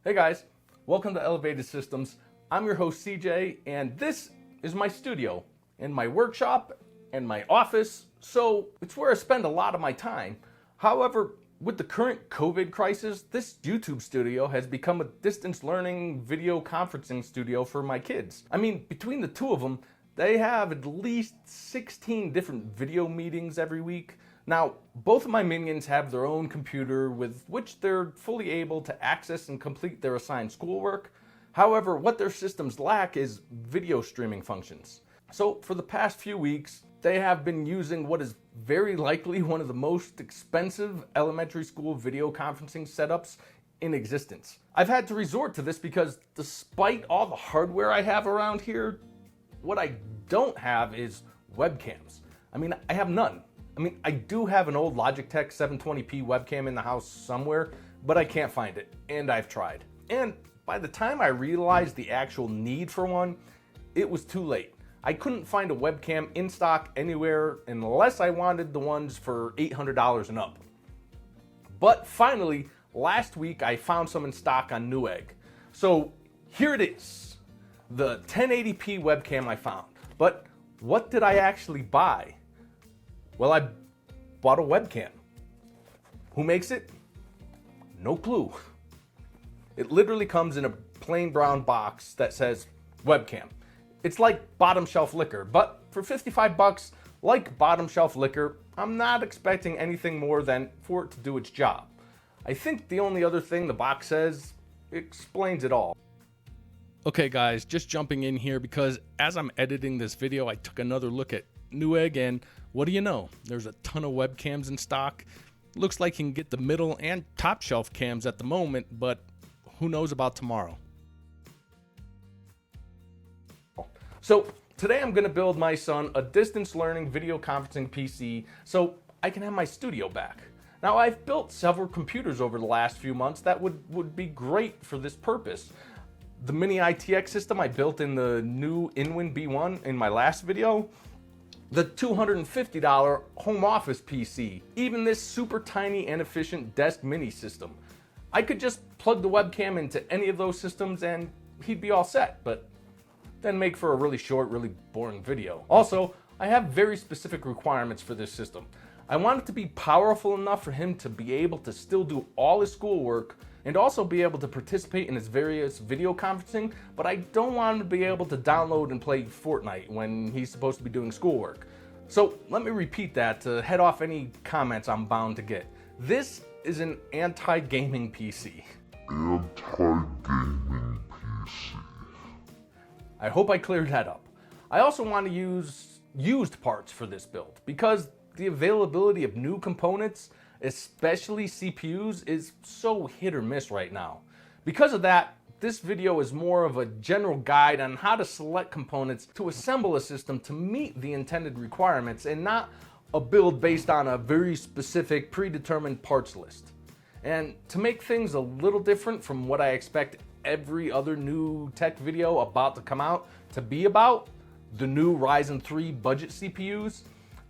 Hey guys, welcome to Elevated Systems. I'm your host CJ, and this is my studio and my workshop and my office, so it's where I spend a lot of my time. However, with the current COVID crisis, this YouTube studio has become a distance learning video conferencing studio for my kids. I mean, between the two of them, they have at least 16 different video meetings every week. Now, both of my minions have their own computer with which they're fully able to access and complete their assigned schoolwork. However, what their systems lack is video streaming functions. So for the past few weeks, they have been using what is very likely one of the most expensive elementary school video conferencing setups in existence. I've had to resort to this because despite all the hardware I have around here, what I don't have is webcams. I mean, I have none. I do have an old Logitech 720p webcam in the house somewhere, but I can't find it, and I've tried. And by the time I realized the actual need for one, it was too late. I couldn't find a webcam in stock anywhere unless I wanted the ones for $800 and up. But finally, last week I found some in stock on Newegg. So here it is, the 1080p webcam I found. But what did I actually buy? Well, I bought a webcam. Who makes it? No clue. It literally comes in a plain brown box that says webcam. It's like bottom shelf liquor, but for 55 bucks, like bottom shelf liquor, I'm not expecting anything more than for it to do its job. I think the only other thing the box says explains it all. Okay guys, just jumping in here because as I'm editing this video, I took another look at Newegg, and what do you know? There's a ton of webcams in stock. Looks like you can get the middle and top shelf cams at the moment, but who knows about tomorrow? So today I'm going to build my son a distance learning video conferencing PC so I can have my studio back. Now, I've built several computers over the last few months that would be great for this purpose. The mini ITX system I built in the new Inwin B1 in my last video, the $250 home office PC, even this super tiny and efficient desk mini system. I could just plug the webcam into any of those systems and he'd be all set, but then make for a really short, really boring video. Also, I have very specific requirements for this system. I want it to be powerful enough for him to be able to still do all his schoolwork and also be able to participate in his various video conferencing, but I don't want him to be able to download and play Fortnite when he's supposed to be doing schoolwork. So let me repeat that to head off any comments I'm bound to get. This is an anti-gaming PC. Anti-gaming PC. I hope I cleared that up. I also want to use used parts for this build because the availability of new components, especially CPUs, is so hit or miss right now. Because of that, this video is more of a general guide on how to select components to assemble a system to meet the intended requirements and not a build based on a very specific predetermined parts list. And to make things a little different from what I expect every other new tech video about to come out to be about, the new Ryzen 3 budget CPUs,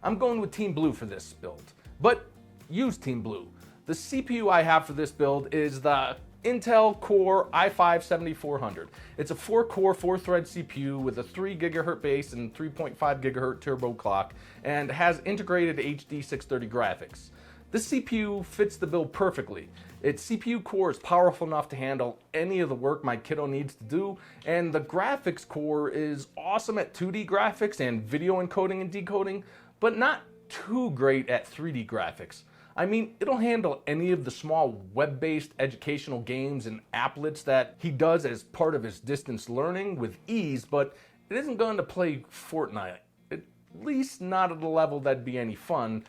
I'm going with Team Blue for this build. But use Team Blue. The CPU I have for this build is the Intel Core i5-7400. It's a 4-core, 4-thread CPU with a 3 GHz base and 3.5 GHz turbo clock and has integrated HD 630 graphics. This CPU fits the build perfectly. Its CPU core is powerful enough to handle any of the work my kiddo needs to do, and the graphics core is awesome at 2D graphics and video encoding and decoding, but not too great at 3D graphics. I mean, it'll handle any of the small web-based educational games and applets that he does as part of his distance learning with ease, but it isn't going to play Fortnite, at least not at a level that'd be any fun,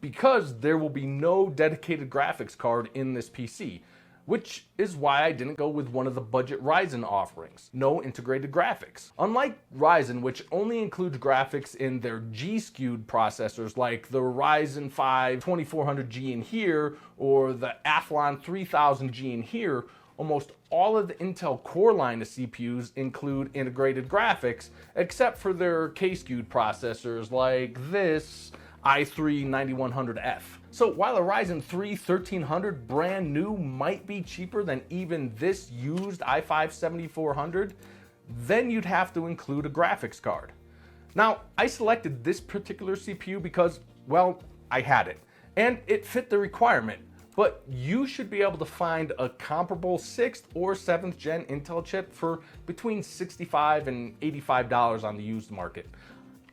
because there will be no dedicated graphics card in this PC, which is why I didn't go with one of the budget Ryzen offerings. No integrated graphics. Unlike Ryzen, which only includes graphics in their G-skewed processors like the Ryzen 5 2400G in here or the Athlon 3000G in here, almost all of the Intel Core line of CPUs include integrated graphics, except for their K-skewed processors like this i3-9100F. So while a Ryzen 3 1300 brand new might be cheaper than even this used i5 7400, then you'd have to include a graphics card. Now, I selected this particular CPU because, well, I had it, and it fit the requirement, but you should be able to find a comparable 6th or 7th gen Intel chip for between $65 and $85 on the used market.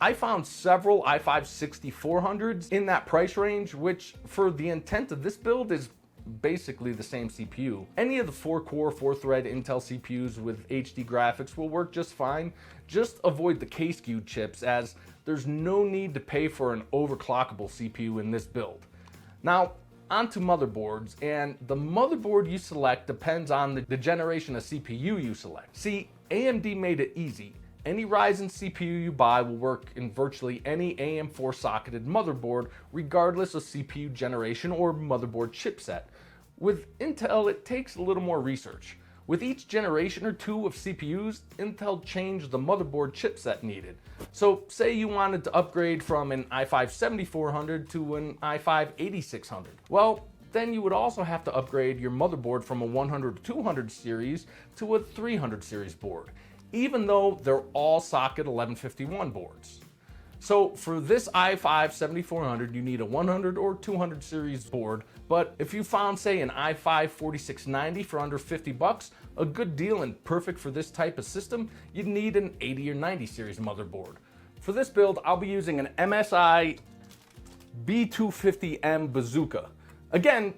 I found several i5 6400s in that price range, which for the intent of this build is basically the same CPU. Any of the 4-core, 4-thread Intel CPUs with HD graphics will work just fine. Just avoid the K-skewed chips, as there's no need to pay for an overclockable CPU in this build. Now, onto motherboards, and the motherboard you select depends on the generation of CPU you select. See, AMD made it easy. Any Ryzen CPU you buy will work in virtually any AM4 socketed motherboard, regardless of CPU generation or motherboard chipset. With Intel, it takes a little more research. With each generation or two of CPUs, Intel changed the motherboard chipset needed. So say you wanted to upgrade from an i5 7400 to an i5 8600. Well, then you would also have to upgrade your motherboard from a 100 or 200 series to a 300 series board, even though they're all socket 1151 boards. So for this i5 7400, you need a 100 or 200 series board, but if you found, say, an i5 4690 for under 50 bucks, a good deal and perfect for this type of system, you'd need an 80 or 90 series motherboard. For this build, I'll be using an MSI B250M Bazooka. Again,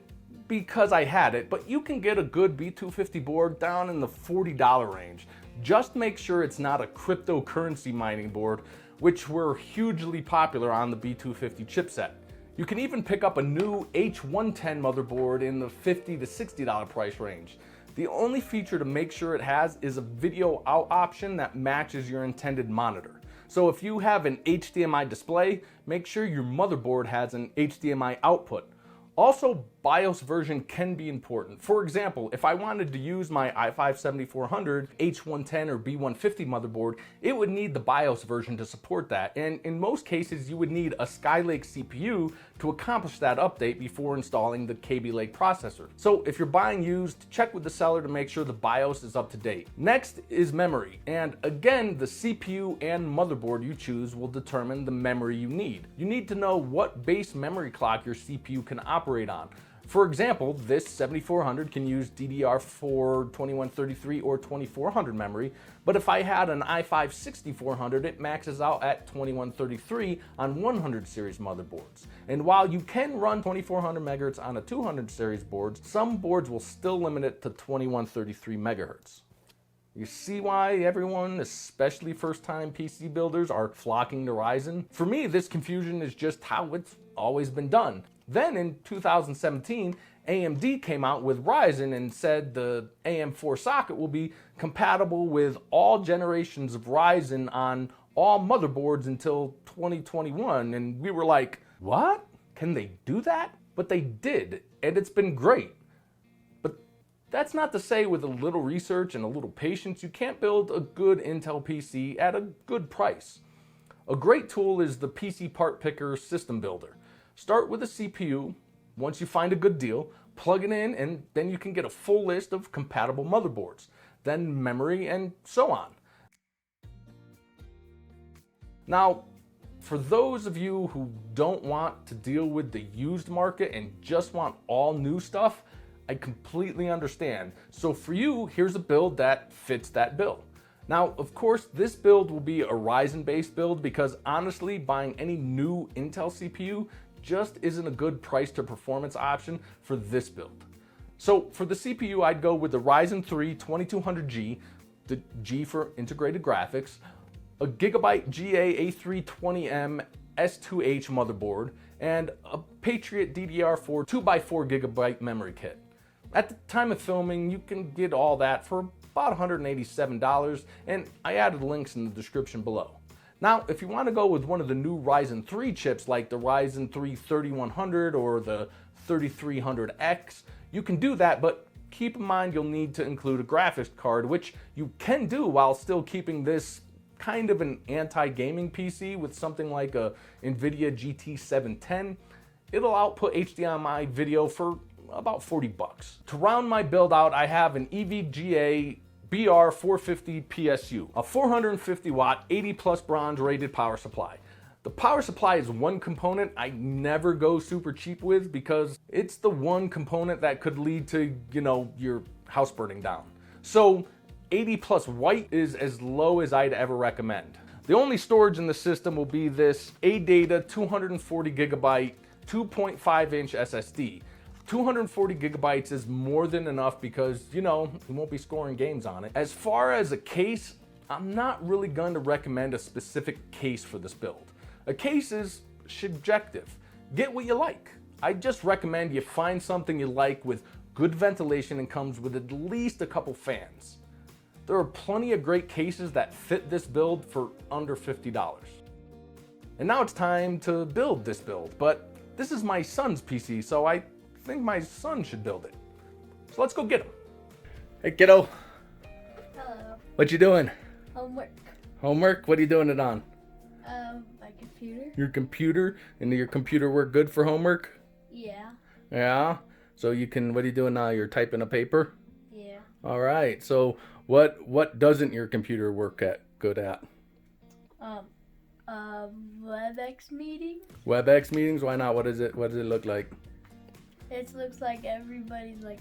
because I had it, but you can get a good B250 board down in the $40 range. Just make sure it's not a cryptocurrency mining board, which were hugely popular on the B250 chipset. You can even pick up a new H110 motherboard in the $50 to $60 price range. The only feature to make sure it has is a video out option that matches your intended monitor. So if you have an HDMI display, make sure your motherboard has an HDMI output. Also, BIOS version can be important. For example, if I wanted to use my i5 7400, H110 or B150 motherboard, it would need the BIOS version to support that, and in most cases you would need a Skylake CPU to accomplish that update before installing the Kaby Lake processor. So if you're buying used, check with the seller to make sure the BIOS is up to date. Next is memory, and again, the CPU and motherboard you choose will determine the memory you need. You need to know what base memory clock your CPU can operate on. For example, this 7400 can use DDR4 2133 or 2400 memory, but if I had an i5 6400, it maxes out at 2133 on 100 series motherboards. And while you can run 2400 MHz on a 200 series board, some boards will still limit it to 2133 MHz. You see why everyone, especially first-time PC builders, are flocking to Ryzen? For me, this confusion is just how it's always been done. Then in 2017, AMD came out with Ryzen and said the AM4 socket will be compatible with all generations of Ryzen on all motherboards until 2021. And we were like, what? Can they do that? But they did, and it's been great. But that's not to say with a little research and a little patience, you can't build a good Intel PC at a good price. A great tool is the PC Part Picker System Builder. Start with a CPU. Once you find a good deal, plug it in, and then you can get a full list of compatible motherboards, then memory, and so on. Now, for those of you who don't want to deal with the used market and just want all new stuff, I completely understand. So for you, here's a build that fits that bill. Now, of course, this build will be a Ryzen-based build because honestly, buying any new Intel CPU just isn't a good price to performance option for this build. So for the CPU, I'd go with the Ryzen 3 2200G, the G for integrated graphics, a Gigabyte GA A320M S2H motherboard, and a Patriot DDR4 2x4 GB memory kit. At the time of filming, you can get all that for about $187, and I added links in the description below. Now, if you want to go with one of the new Ryzen 3 chips like the Ryzen 3 3100 or the 3300X, you can do that, but keep in mind you'll need to include a graphics card, which you can do while still keeping this kind of an anti-gaming PC with something like a NVIDIA GT 710. it'll output HDMI video for about 40 bucks. To round my build out, I have an EVGA BR450 PSU, a 450 watt, 80 plus bronze rated power supply. The power supply is one component I never go super cheap with because it's the one component that could lead to, your house burning down. So 80 plus white is as low as I'd ever recommend. The only storage in the system will be this ADATA 240 gigabyte 2.5 inch SSD. 240 gigabytes is more than enough because, you won't be scoring games on it. As far as a case, I'm not really going to recommend a specific case for this build. A case is subjective. Get what you like. I just recommend you find something you like with good ventilation and comes with at least a couple fans. There are plenty of great cases that fit this build for under $50. And now it's time to build this build, but this is my son's PC, so I think my son should build it. So let's go get him. Hey kiddo. Hello. What you doing? Homework. Homework? What are you doing it on? My computer. Your computer? And your computer work good for homework? Yeah. Yeah? So what are you doing now? You're typing a paper? Yeah. All right. So what doesn't your computer work good at? Webex meeting. Webex meetings? Why not? What does it look like? It looks like everybody's like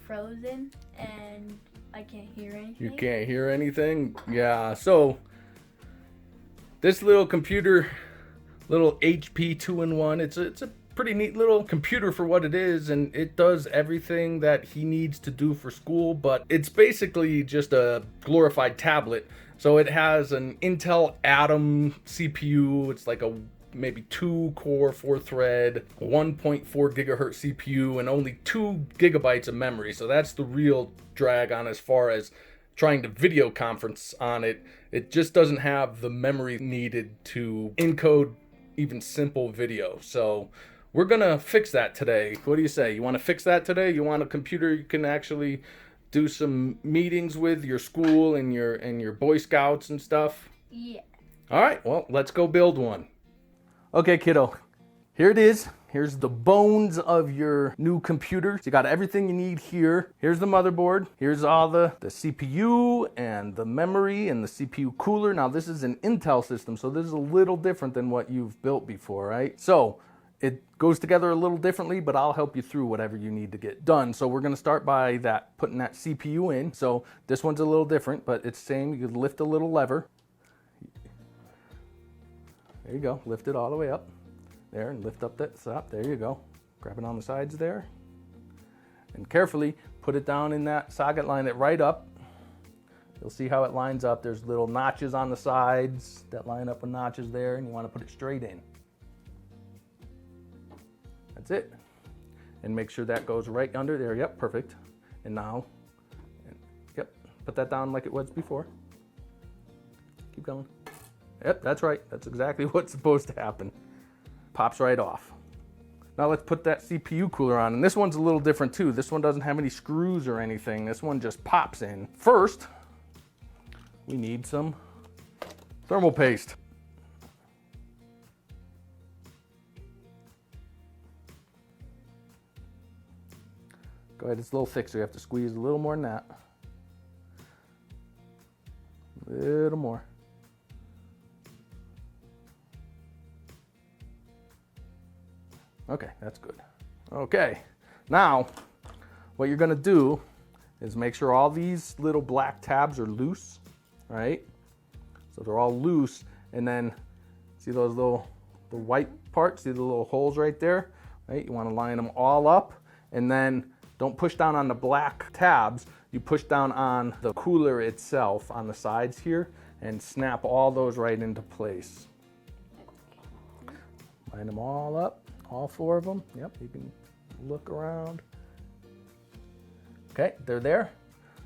frozen and I can't hear anything. You can't hear anything? Yeah. So this little computer, little HP 2-in-1, it's a pretty neat little computer for what it is, and it does everything that he needs to do for school, but it's basically just a glorified tablet. So it has an Intel Atom CPU. It's like a maybe 2-core, 4-thread, 1.4 gigahertz CPU, and only 2 gigabytes of memory. So that's the real drag on as far as trying to video conference on it. It just doesn't have the memory needed to encode even simple video. So we're gonna fix that today. What do you say? You want to fix that today? You want a computer you can actually do some meetings with your school and your Boy Scouts and stuff? Yeah. All right, well, let's go build one. Okay, kiddo, here it is. Here's the bones of your new computer. So you got everything you need here. Here's the motherboard. Here's all the CPU and the memory and the CPU cooler. Now this is an Intel system, so this is a little different than what you've built before, right? So it goes together a little differently, but I'll help you through whatever you need to get done. So we're gonna start by putting that CPU in. So this one's a little different, but it's the same. You can lift a little lever. There you go, lift it all the way up. There, and lift up that top, there you go. Grab it on the sides there. And carefully put it down in that socket, line it right up. You'll see how it lines up. There's little notches on the sides that line up with notches there, and you wanna put it straight in. That's it. And make sure that goes right under there. Yep, perfect. And now, yep, put that down like it was before. Keep going. Yep, that's right. That's exactly what's supposed to happen. Pops right off. Now let's put that CPU cooler on. And this one's a little different too. This one doesn't have any screws or anything. This one just pops in. First, we need some thermal paste. Go ahead, it's a little thick, so you have to squeeze a little more than that. A little more. Okay, that's good. Okay, now what you're gonna do is make sure all these little black tabs are loose, right? So they're all loose, and then see those the white parts, see the little holes right there, right? You wanna line them all up, and then don't push down on the black tabs, you push down on the cooler itself on the sides here, and snap all those right into place. Line them all up. All 4 of them. Yep, you can look around. Okay, they're there.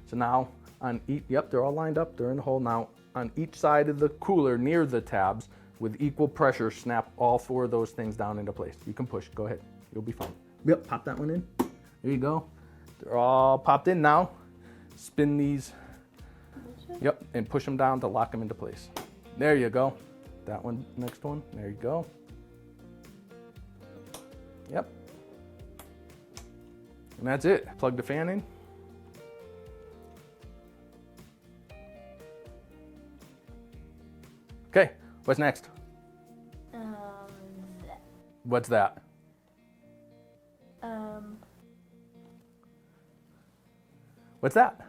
So now on each, yep, they're all lined up. They're in the hole. Now on each side of the cooler near the tabs, with equal pressure, snap all 4 of those things down into place. You can push. Go ahead. You'll be fine. Yep, pop that one in. There you go. They're all popped in now. Spin these. Yep, and push them down to lock them into place. There you go. That one, next one. There you go. And that's it. Plug the fan in. Okay, what's next? That. What's that? What's that?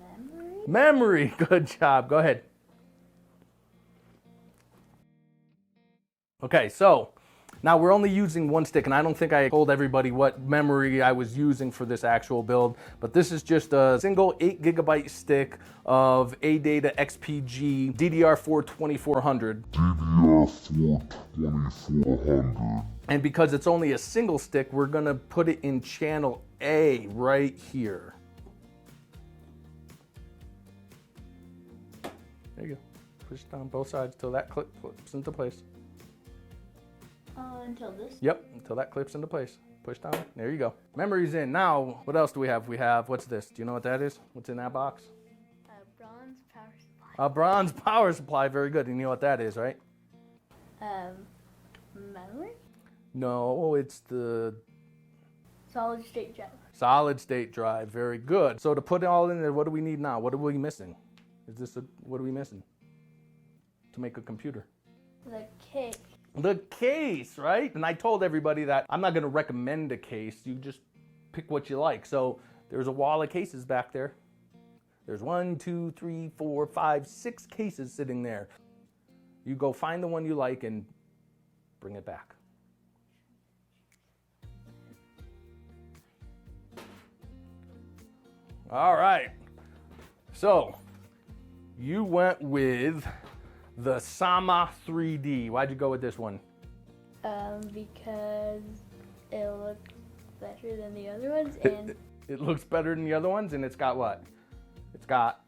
Memory? Memory. Good job. Go ahead. Okay, so now we're only using one stick, and I don't think I told everybody what memory I was using for this actual build, but this is just a single 8GB stick of ADATA XPG DDR4 2400. DDR4 2400. And because it's only a single stick, we're gonna put it in channel A right here. There you go. Push down both sides till that clips into place. Until this. Yep, until that clips into place. Push down. There you go. Memory's in. Now, what else do we have? We have, what's this? Do you know what that is? What's in that box? Bronze power supply. A bronze power supply. Very good. You know what that is, right? Memory? No, it's the Solid state drive. solid state drive. Very good. So to put it all in there, what do we need now? What are we missing? What are we missing to make a computer? The case. The case, right? And I told everybody that I'm not going to recommend a case. You just pick what you like. So there's a wall of cases back there. There's 1, 2, 3, 4, 5, 6 cases sitting there. You go find the one you like and bring it back. All right. So you went with the Sama 3D. Why'd you go with this one? Because it looks better than the other ones, and It looks better than the other ones, and it's got what? It's got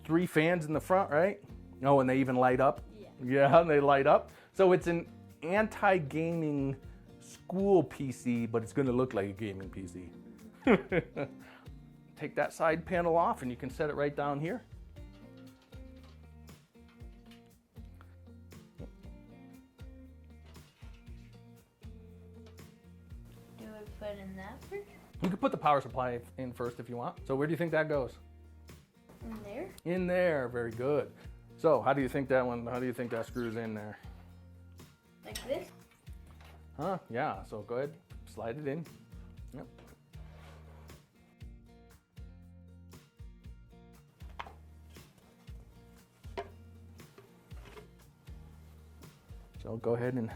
3 fans in the front, right? Oh, and they even light up? Yeah, they light up. So it's an anti-gaming school PC, but it's gonna look like a gaming PC. Take that side panel off and you can set it right down here. do we put in that first? You can put the power supply in first if you want. So where do you think that goes? In there? In there, very good. So how do you think that screws in there? Like this? Huh, yeah, so go ahead, slide it in. Yep. So go ahead and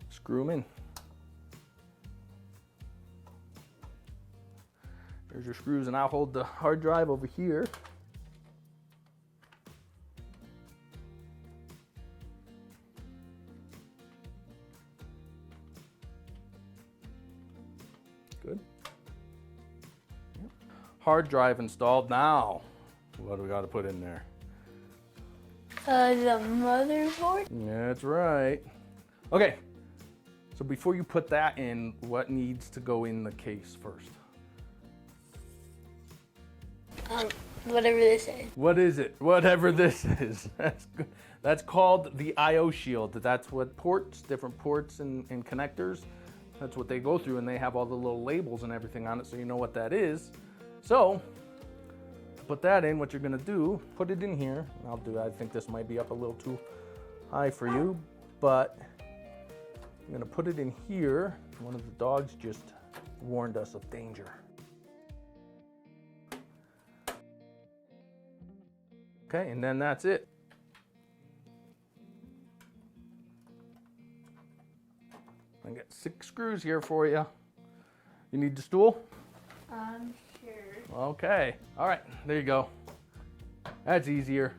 screw them in. There's your screws, and I'll hold the hard drive over here. Good. Yep. Hard drive installed. Now, what do we got to put in there? The motherboard? That's right. Okay, so before you put that in, what needs to go in the case first? Whatever this is. What is it? Whatever this is. That's good. That's called the I/O shield. That's what ports, different ports and connectors, that's what they go through, and they have all the little labels and everything on it, so you know what that is. So, to put that in, what you're gonna do, put it in here. I think this might be up a little too high for you, but I'm gonna put it in here. One of the dogs just warned us of danger. Okay, and then that's it. I got 6 screws here for you. You need the stool? Sure. Okay, all right, there you go. That's easier.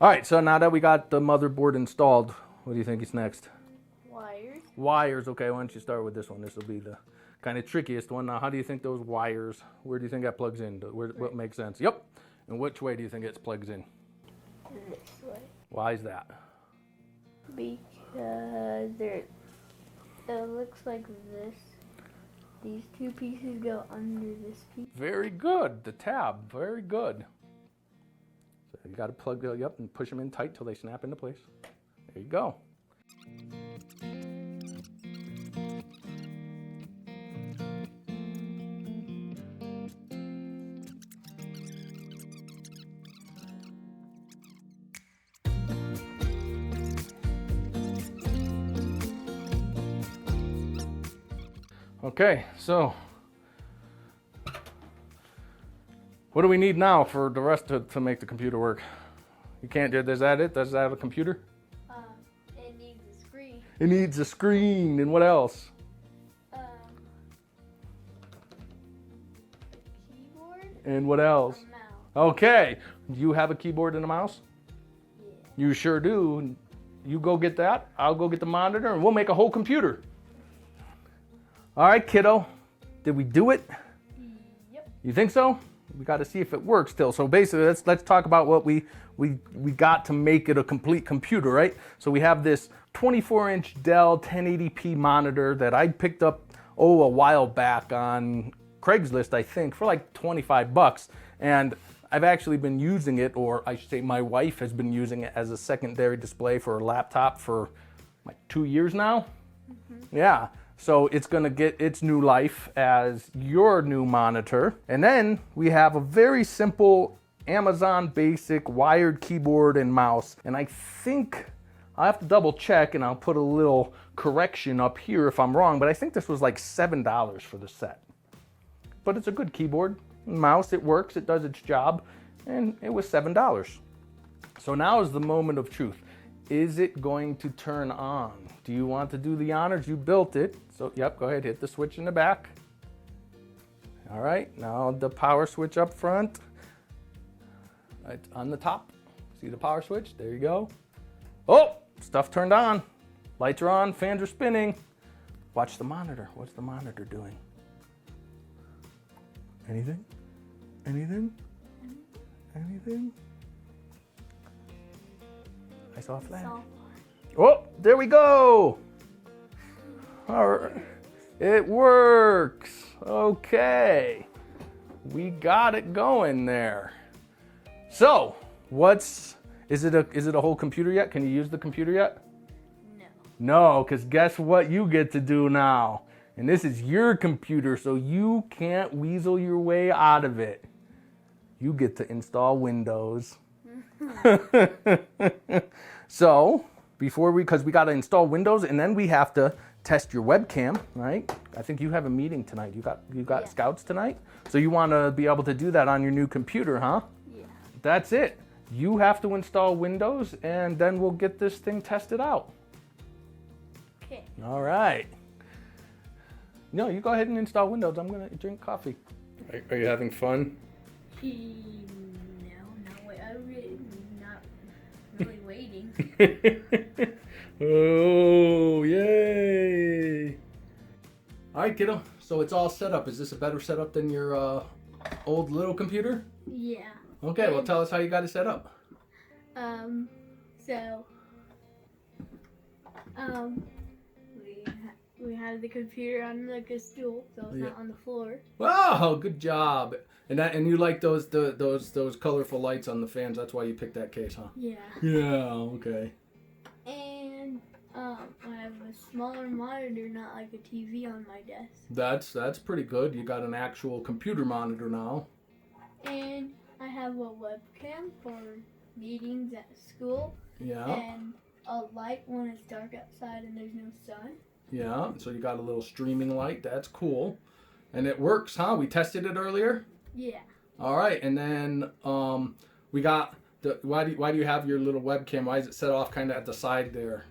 All right, so now that we got the motherboard installed, what do you think is next? Wires. Wires, okay, why don't you start with this one? This will be the kind of trickiest one. Now, how do you think those wires, where do you think that plugs in? What makes sense? Yep, And which way do you think it plugs in? This way. Why is that? Because it looks like this. These two pieces go under this piece. Very good. The tab. Very good. So you got to plug those up and push them in tight till they snap into place. There you go. Okay, so what do we need now for the rest to make the computer work? You can't do, is that it? Does that have a computer? It needs a screen. It needs a screen, and what else? Keyboard. And what else? A mouse. Okay, do you have a keyboard and a mouse? Yeah. You sure do. You go get that, I'll go get the monitor, and we'll make a whole computer. All right, kiddo, did we do it? Yep. You think so? We got to see if it works still. So basically, let's talk about what we got to make it a complete computer, right? So we have this 24-inch Dell 1080p monitor that I picked up a while back on Craigslist, I think, for like 25 bucks. And I've actually been using it, or I should say my wife has been using it as a secondary display for a laptop for like 2 years now. Mm-hmm. Yeah. So it's going to get its new life as your new monitor. And then we have a very simple Amazon basic wired keyboard and mouse. And I think I'll have to double check, and I'll put a little correction up here if I'm wrong, but I think this was like $7 for the set. But it's a good keyboard and mouse. It works, it does its job, and it was $7. So now is the moment of truth. Is it going to turn on? Do you want to do the honors? You built it. So, yep, go ahead, hit the switch in the back. All right, now the power switch up front. Right on the top. See the power switch? There you go. Oh, stuff turned on. Lights are on, fans are spinning. Watch the monitor. What's the monitor doing? Anything? Anything? Anything? I saw a flash. Oh, there we go. All right. It works. Okay. We got it going there. So, is it a whole computer yet? Can you use the computer yet? No. No, because guess what you get to do now? And this is your computer, so you can't weasel your way out of it. You get to install Windows. So, because we got to install Windows, and then we have to test your webcam, right? I think you have a meeting tonight. You got Yeah. scouts tonight? So you want to be able to do that on your new computer, huh? Yeah. That's it. You have to install Windows, and then we'll get this thing tested out. Okay. All right. No, you go ahead and install Windows. I'm going to drink coffee. Are you having fun? No, I'm not really waiting. Oh, yay. All right, kiddo. So it's all set up. Is this a better setup than your old little computer? Yeah. Okay, well, tell us how you got it set up. We have the computer on like a stool, so it's not on the floor. Wow, good job. And you like those colorful lights on the fans. That's why you picked that case, huh? Yeah. Yeah, okay. And I have a smaller monitor, not like a TV on my desk. That's pretty good. You got an actual computer monitor now. And I have a webcam for meetings at school. Yeah. And a light when it's dark outside and there's no sun. Yeah, so you got a little streaming light. That's cool. And it works, huh? We tested it earlier? Yeah. All right, and then we got the why do you have your little webcam? Why is it set off kind of at the side there?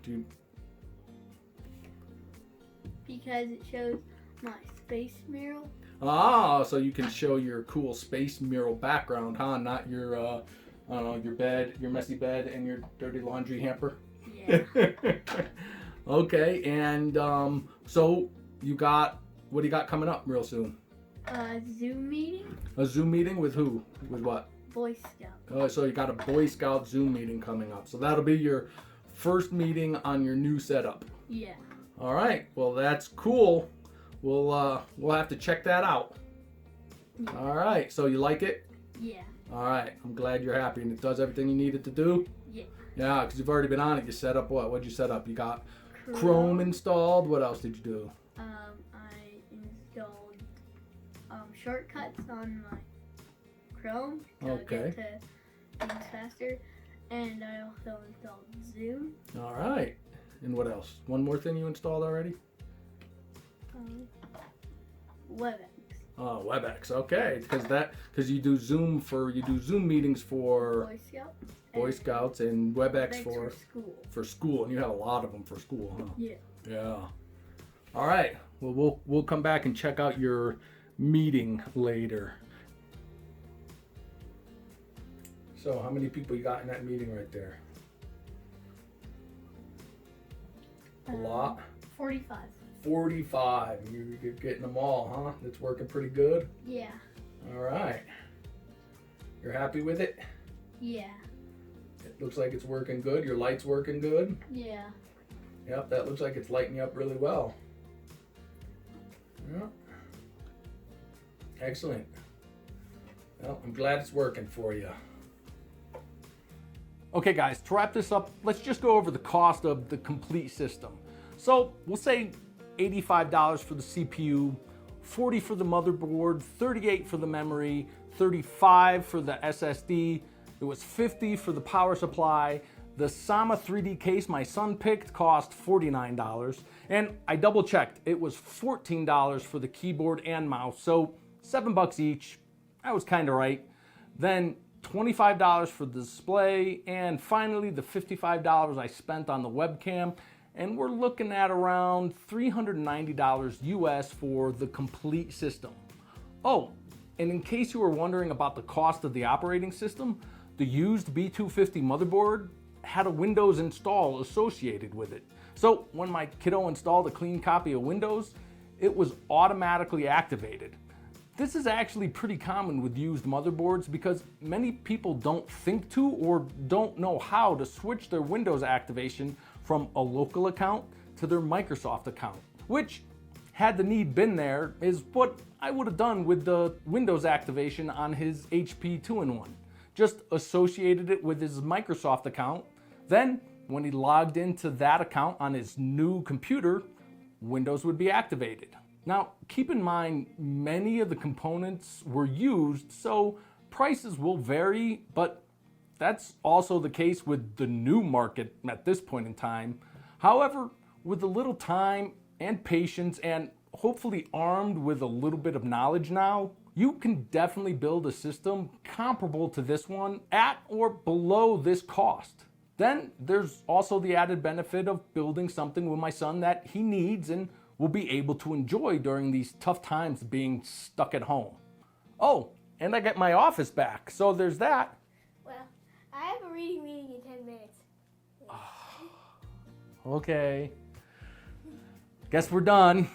Because it shows my space mural. Ah, so you can show your cool space mural background, huh? Not your I don't know, your bed, your messy bed, and your dirty laundry hamper. Yeah. Okay, and so what do you got coming up real soon? A Zoom meeting. A Zoom meeting with who? With what? Boy Scout. Oh, so you got a Boy Scout Zoom meeting coming up. So that'll be your first meeting on your new setup. Yeah. All right. Well, that's cool. We'll have to check that out. Yeah. All right. So you like it? Yeah. All right. I'm glad you're happy and it does everything you need it to do. Yeah. Yeah, because you've already been on it. You set up what? What'd you set up? You got Chrome installed. What else did you do? I installed shortcuts on my Chrome to Okay. get to things faster, and I also installed Zoom. All right. And what else? One more thing you installed already? Webex. Oh, Webex. Okay, because you do Zoom meetings for Boy Scout. Boy Scouts and Webex for for school. school, and you have a lot of them for school, huh? Yeah. Yeah. All right. Well, we'll come back and check out your meeting later. So, how many people you got in that meeting right there? A lot. 45. 45. You're getting them all, huh? That's working pretty good. Yeah. All right. You're happy with it? Yeah. It looks like it's working good. Your light's working good. Yeah. Yep, that looks like it's lighting you up really well. Yep. Excellent. Well, I'm glad it's working for you. Okay guys, to wrap this up, let's just go over the cost of the complete system. So we'll say $85 for the CPU, $40 for the motherboard, $38 for the memory, $35 for the SSD, it was $50 for the power supply. The Sama 3D case my son picked cost $49, and I double checked, it was $14 for the keyboard and mouse, so $7 each. I was kind of right. Then $25 for the display, and finally the $55 I spent on the webcam, and we're looking at around $390 US for the complete system. Oh, and in case you were wondering about the cost of the operating system, the used B250 motherboard had a Windows install associated with it. So when my kiddo installed a clean copy of Windows, it was automatically activated. This is actually pretty common with used motherboards because many people don't think to or don't know how to switch their Windows activation from a local account to their Microsoft account, which, had the need been there, is what I would have done with the Windows activation on his HP 2-in-1. Just associated it with his Microsoft account. Then, when he logged into that account on his new computer, Windows would be activated. Now, keep in mind, many of the components were used, so prices will vary, but that's also the case with the new market at this point in time. However, with a little time and patience and hopefully armed with a little bit of knowledge now, you can definitely build a system comparable to this one at or below this cost. Then there's also the added benefit of building something with my son that he needs and will be able to enjoy during these tough times being stuck at home. Oh, and I get my office back, so there's that. Well, I have a reading meeting in 10 minutes. Okay. Guess we're done.